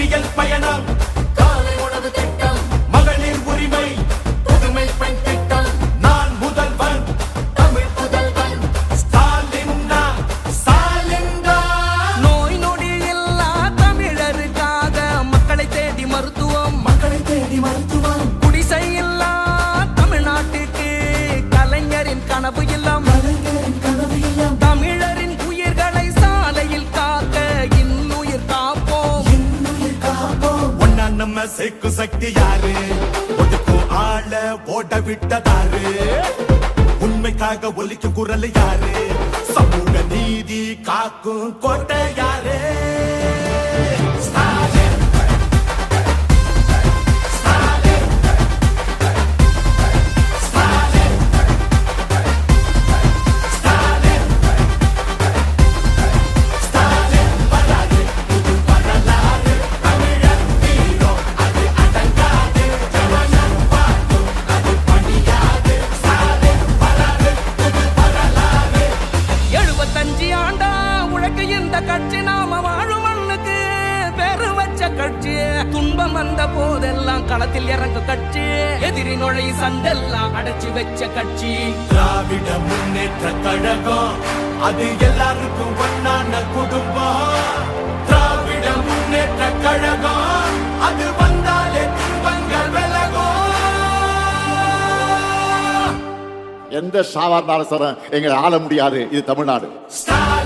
விடியல் பயணம், காலை உணவு திட்டம், மகளிர் உரிமை, புதுமை பெண் திட்டம், நான் முதல்வன், தமிழ் புதல்வன், ஸ்டாலின்னா ஸ்டாலின்டா. நோய் நொடி இல்லா தமிழருக்காக மக்களை தேடி மருத்துவம், மக்களை தேடி மருத்துவம், குடிசை இல்லா தமிழ்நாட்டுக்கு கலைஞரின் கனவு இல்லம், கலைஞரின் கனவு இல்லம், தமிழரின் உயிர்களை சாலையில் காக்க இன்னுயிர் காப்போம், இன்னுயிர் காப்போம். ஒன்னா நம்ம சேர்க்கும் சக்தி யாரு, ஒதுக்கும் ஆள ஓட விட்டதாரு, உண்மைக்காக ஒலிக்கும் குரல் யாரு, சமூக நீதி காக்கும் கோட்டை யாரு. ஸ்டாலின், ஸ்டாலின், ஸ்டாலின், ஸ்டாலின், ஸ்டாலின் வராது, புது வரலாறு, தமிழர் வீரம் அது அடங்காது, ஜனனம் பார்க்கும் அது பணியாது, ஸ்டாலின் வராது, புது வரலாறு. 75 ஆண்டா உழைக்க இந்த கட்சி, நாம வாழும் மண்ணுக்கு பேரு வச்ச கட்சி, துன்பம் வந்த போதெல்லாம் களத்தில் இறங்க கட்சி, எதிரி நுழை சண்டெல்லாம் அடைச்சு வச்ச கட்சி. திராவிட முன்னேற்ற கழகம் அது எல்லாருக்கும் ஒன்னான குடும்பம், திராவிட முன்னேற்ற கழகம் அது வந்தாலே துன்பங்கள் விலகும். எந்த சாவா இருந்தாலும் சார் எங்களை ஆள முடியாது. இது தமிழ்நாடு. ஸ்டாலின்